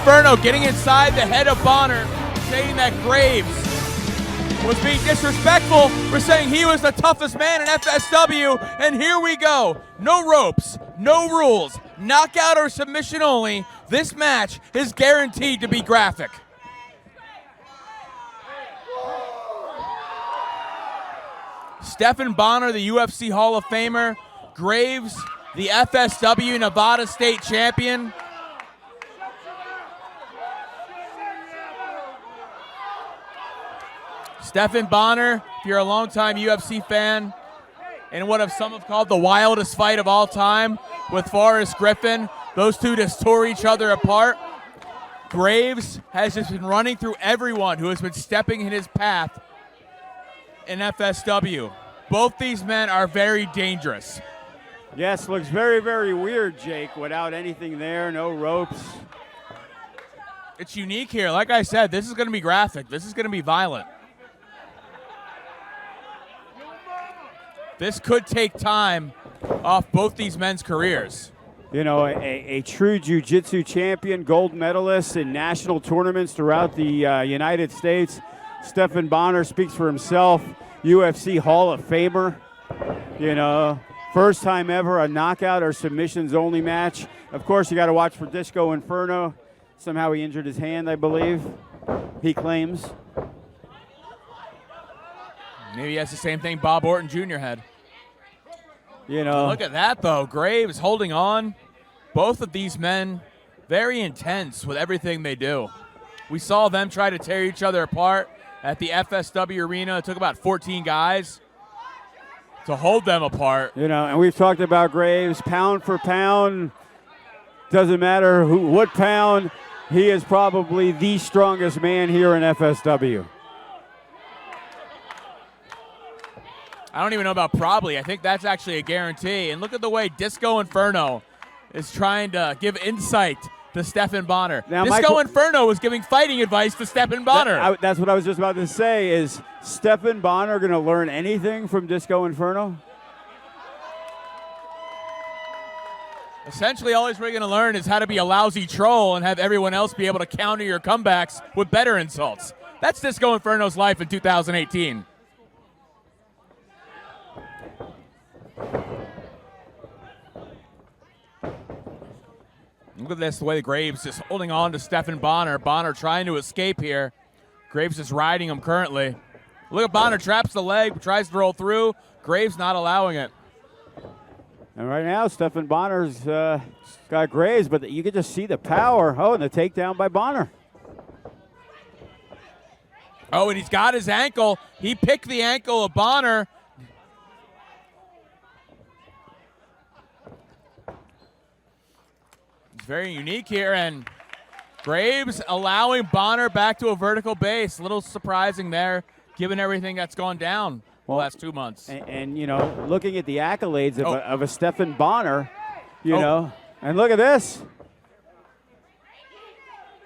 Inferno getting inside the head of Bonnar, saying that Graves was being disrespectful for saying he was the toughest man in FSW, and here we go. No ropes, no rules, knockout or submission only. This match is guaranteed to be graphic. Stephan Bonnar, the UFC Hall of Famer. Graves, the FSW Nevada State Champion. Stephan Bonnar, if you're a longtime UFC fan, in what some have called the wildest fight of all time with Forrest Griffin, those two just tore each other apart. Graves has just been running through everyone who has been stepping in his path in FSW. Both these men are very dangerous. Yes, looks very, very weird, Jake, without anything there, no ropes. It's unique here. Like I said, this is going to be graphic. This is going to be violent. This could take time off both these men's careers. You know, a true jiu-jitsu champion, gold medalist in national tournaments throughout the United States. Stephan Bonnar speaks for himself. UFC Hall of Famer. You know, first time ever a knockout or submissions only match. Of course, you got to watch for Disco Inferno. Somehow he injured his hand, I believe. He claims. Maybe he has the same thing Bob Orton Jr. had. You know. Look at that, though. Graves holding on. Both of these men very intense with everything they do. We saw them try to tear each other apart at the FSW arena. It took about 14 guys to hold them apart. You know, and we've talked about Graves, pound for pound. Doesn't matter what pound. He is probably the strongest man here in FSW. I don't even know about probably. I think that's actually a guarantee. And look at the way Disco Inferno is trying to give insight to Stephan Bonnar. Now, Disco Inferno was giving fighting advice to Stephan Bonnar. That's what I was just about to say. Is Stephan Bonnar going to learn anything from Disco Inferno? Essentially, all he's really going to learn is how to be a lousy troll and have everyone else be able to counter your comebacks with better insults. That's Disco Inferno's life in 2018. Look at this, the way Graves just holding on to Stephan Bonnar. Bonnar trying to escape here. Graves is riding him currently. Look at Bonnar, traps the leg, tries to roll through. Graves not allowing it. And right now, Stephan Bonnar's got Graves, but you can just see the power. Oh, and the takedown by Bonnar. Oh, and he's got his ankle. He picked the ankle of Bonnar. Very unique here, and Graves allowing Bonnar back to a vertical base. A little surprising there, given everything that's gone down the last 2 months. And you know, looking at the accolades of a Stephan Bonnar, you know, and look at this.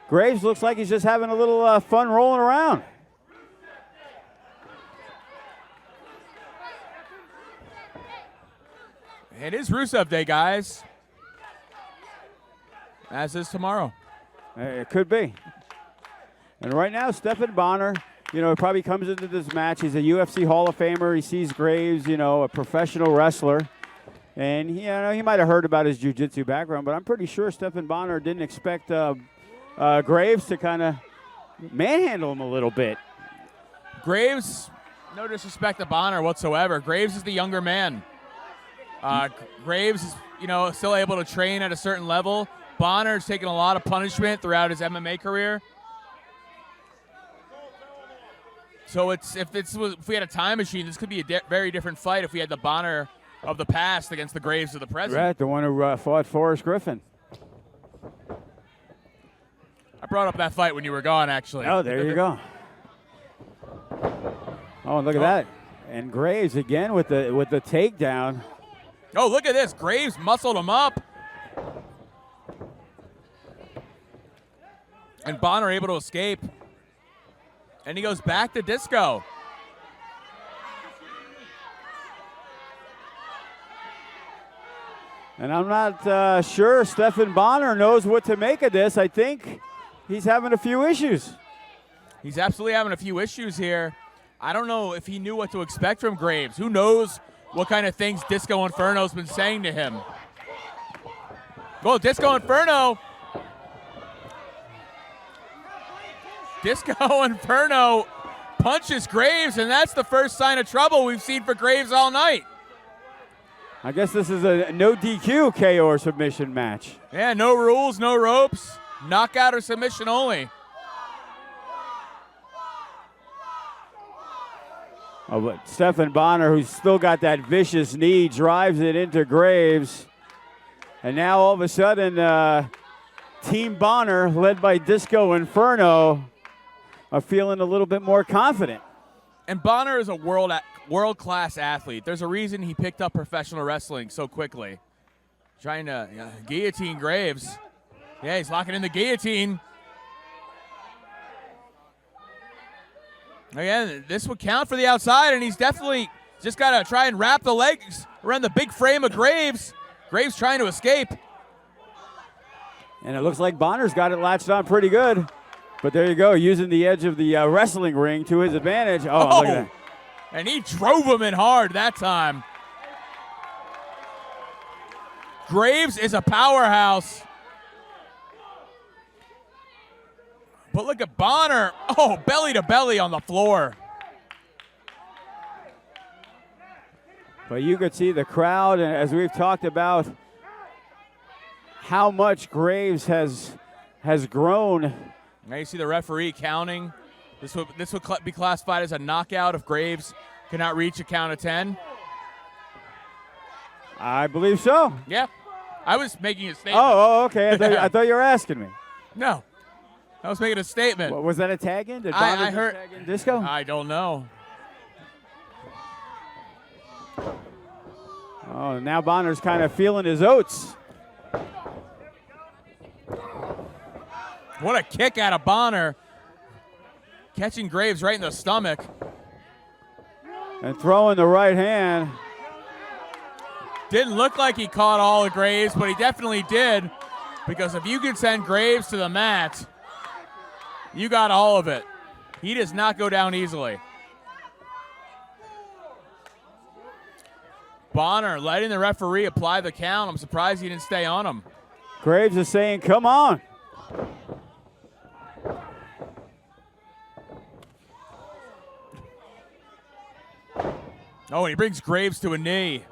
Graves looks like he's just having a little fun rolling around. It is Rusev Day, guys. As is tomorrow. It could be. And right now, Stephan Bonnar, you know, probably comes into this match. He's a UFC Hall of Famer. He sees Graves, you know, a professional wrestler. And, you know, he might have heard about his jiu-jitsu background, but I'm pretty sure Stephan Bonnar didn't expect Graves to kind of manhandle him a little bit. Graves, no disrespect to Bonnar whatsoever. Graves is the younger man. Graves is, you know, still able to train at a certain level. Bonnar's taken a lot of punishment throughout his MMA career. So if we had a time machine, this could be a very different fight if we had the Bonnar of the past against the Graves of the present. Right, the one who fought Forrest Griffin. I brought up that fight when you were gone, actually. Oh, there you go. Oh, look at that. And Graves again with the takedown. Oh, look at this. Graves muscled him up. And Bonnar able to escape. And he goes back to Disco. And I'm not sure Stephan Bonnar knows what to make of this. I think he's having a few issues. He's absolutely having a few issues here. I don't know if he knew what to expect from Graves. Who knows what kind of things Disco Inferno's been saying to him. Well, Disco Inferno. Disco Inferno punches Graves, and that's the first sign of trouble we've seen for Graves all night. I guess this is a no DQ KO or submission match. Yeah, no rules, no ropes. Knockout or submission only. Oh, but Stephan Bonnar, who's still got that vicious knee, drives it into Graves. And now all of a sudden, Team Bonnar, led by Disco Inferno, are feeling a little bit more confident. And Bonnar is a world-class athlete. There's a reason he picked up professional wrestling so quickly. Trying to guillotine Graves. Yeah, he's locking in the guillotine. Again, this would count for the outside, and he's definitely just got to try and wrap the legs around the big frame of Graves. Graves trying to escape. And it looks like Bonnar's got it latched on pretty good. But there you go, using the edge of the wrestling ring to his advantage. Oh, look at that. And he drove him in hard that time. Graves is a powerhouse. But look at Bonnar. Oh, belly to belly on the floor. But you could see the crowd, and as we've talked about, how much Graves has grown. Now you see the referee counting. This would be classified as a knockout if Graves cannot reach a count of 10. I believe so. Yeah. I was making a statement. Oh, okay. I thought you were asking me. No. I was making a statement. Was that a tag in? Did I heard tag in Disco? I don't know. Oh, now Bonnar's kind of feeling his oats. What a kick out of Bonnar. Catching Graves right in the stomach. And throwing the right hand. Didn't look like he caught all of Graves, but he definitely did. Because if you can send Graves to the mat, you got all of it. He does not go down easily. Bonnar letting the referee apply the count. I'm surprised he didn't stay on him. Graves is saying, come on. Oh, and he brings Graves to a knee.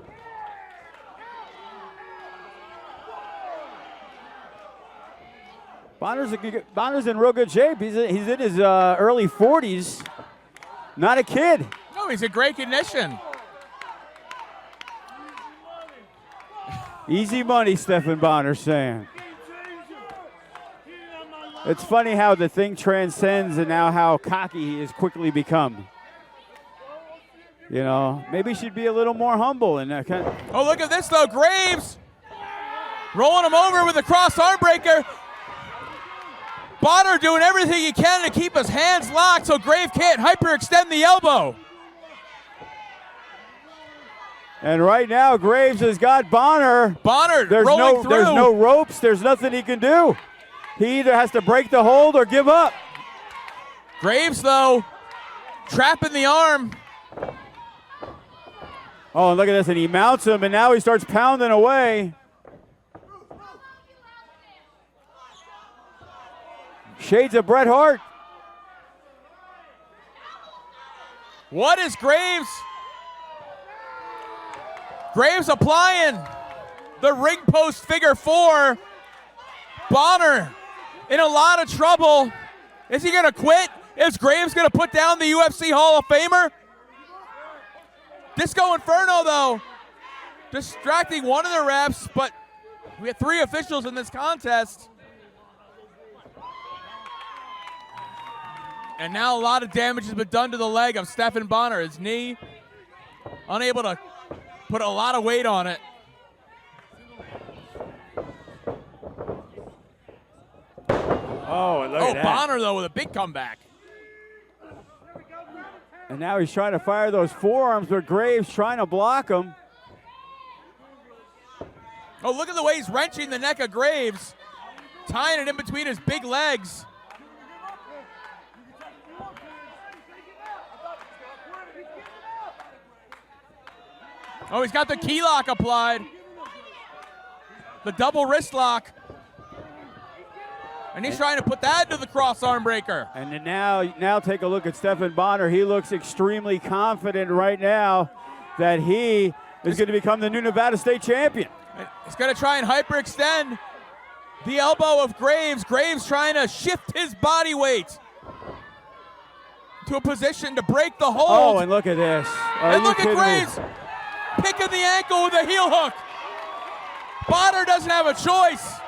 Bonner's in real good shape. He's in his early 40s. Not a kid. No, he's in great condition. Easy money, Stephan Bonnar saying. It's funny how the thing transcends and now how cocky he has quickly become. You know, maybe he should be a little more humble. And Oh, look at this, though. Graves rolling him over with a cross arm breaker. Bonnar doing everything he can to keep his hands locked so Graves can't hyperextend the elbow. And right now, Graves has got Bonnar. Bonnar there's rolling through. There's no ropes. There's nothing he can do. He either has to break the hold or give up. Graves, though, trapping the arm. Oh, and look at this. And he mounts him, and now he starts pounding away. Shades of Bret Hart. What is Graves? Graves applying the ring post figure 4. Bonnar in a lot of trouble. Is he going to quit? Is Graves going to put down the UFC Hall of Famer? Disco Inferno, though, distracting one of the refs, but we have 3 officials in this contest. And now a lot of damage has been done to the leg of Stephan Bonnar. His knee, unable to put a lot of weight on it. Oh, and look at that. Bonnar, though, with a big comeback. And now he's trying to fire those forearms, but Graves trying to block him. Oh, look at the way he's wrenching the neck of Graves, tying it in between his big legs. Oh, he's got the key lock applied. The double wrist lock. And he's trying to put that into the cross arm breaker. And then now take a look at Stephan Bonnar. He looks extremely confident right now that he is going to become the new Nevada State champion. He's going to try and hyperextend the elbow of Graves. Graves trying to shift his body weight to a position to break the hold. Oh, and look at this. And look at Graves picking the ankle with a heel hook. Bonnar doesn't have a choice.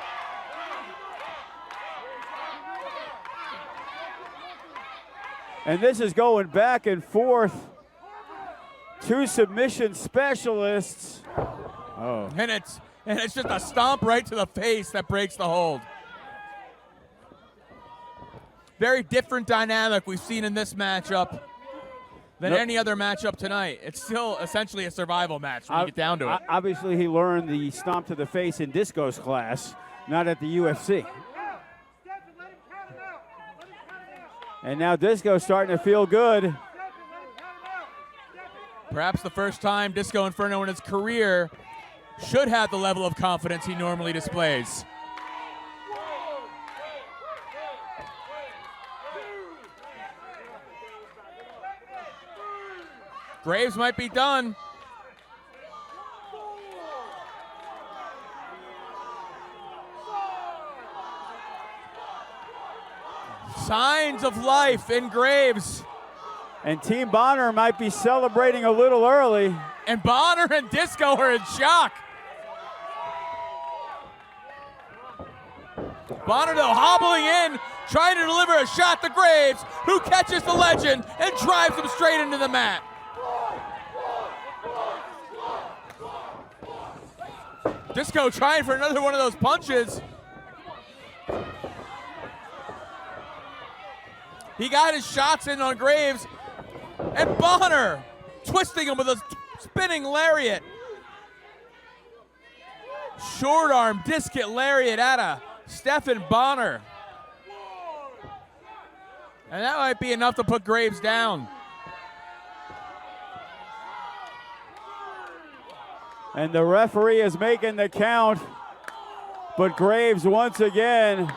And this is going back and forth. Two submission specialists. Oh. And it's just a stomp right to the face that breaks the hold. Very different dynamic we've seen in this matchup than any other matchup tonight. It's still essentially a survival match when you get down to it. Obviously, he learned the stomp to the face in Disco's class, not at the UFC. And now Disco's starting to feel good. Perhaps the first time Disco Inferno in his career should have the level of confidence he normally displays. Graves might be done. Signs of life in Graves. And Team Bonnar might be celebrating a little early. And Bonnar and Disco are in shock. Bonnar, though, hobbling in, trying to deliver a shot to Graves, who catches the legend and drives him straight into the mat. Disco trying for another one of those punches. He got his shots in on Graves, and Bonnar twisting him with a spinning lariat. Short arm discus lariat out of Stephan Bonnar. And that might be enough to put Graves down. And the referee is making the count, but Graves once again.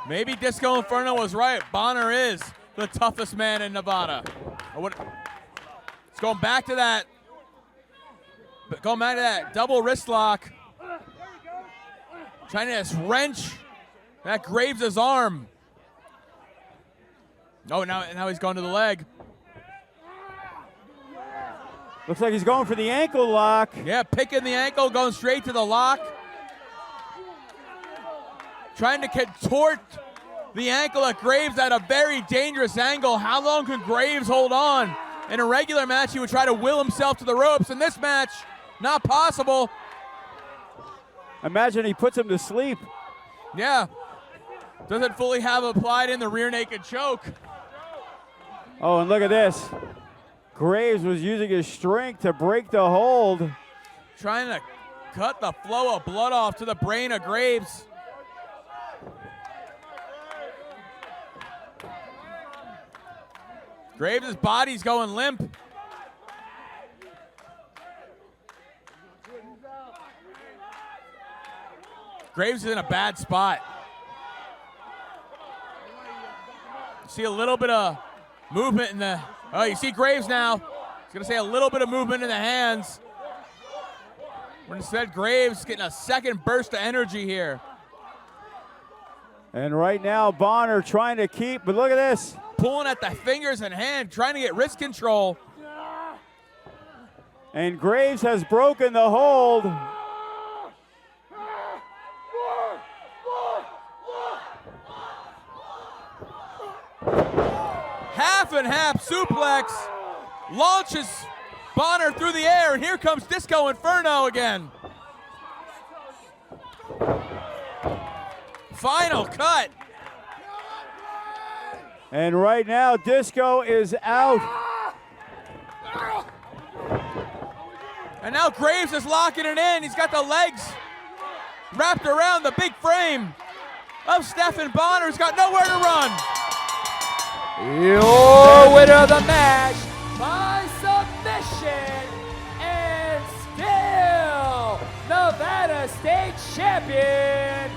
Maybe Disco Inferno was right. Bonnar is the toughest man in Nevada. It's going back to that. Going back to that double wrist lock. Trying to just wrench that Graves' arm. Oh, now he's going to the leg. Looks like he's going for the ankle lock. Yeah, picking the ankle, going straight to the lock. Trying to contort the ankle at Graves at a very dangerous angle. How long can Graves hold on? In a regular match, he would try to will himself to the ropes. In this match, not possible. Imagine he puts him to sleep. Yeah. Doesn't fully have applied in the rear naked choke. Oh, and look at this. Graves was using his strength to break the hold. Trying to cut the flow of blood off to the brain of Graves. Graves' body's going limp. Graves is in a bad spot. See a little bit of movement in the, oh, you see Graves now. He's gonna say a little bit of movement in the hands. But instead, Graves getting a second burst of energy here. And right now, Bonnar trying to keep, but look at this. Pulling at the fingers and hand, trying to get wrist control. And Graves has broken the hold. Half and half suplex launches Bonnar through the air, and here comes Disco Inferno again. Final cut. And right now, Disco is out. And now Graves is locking it in. He's got the legs wrapped around the big frame of Stephan Bonnar. He's got nowhere to run. Your winner of the match, State champion,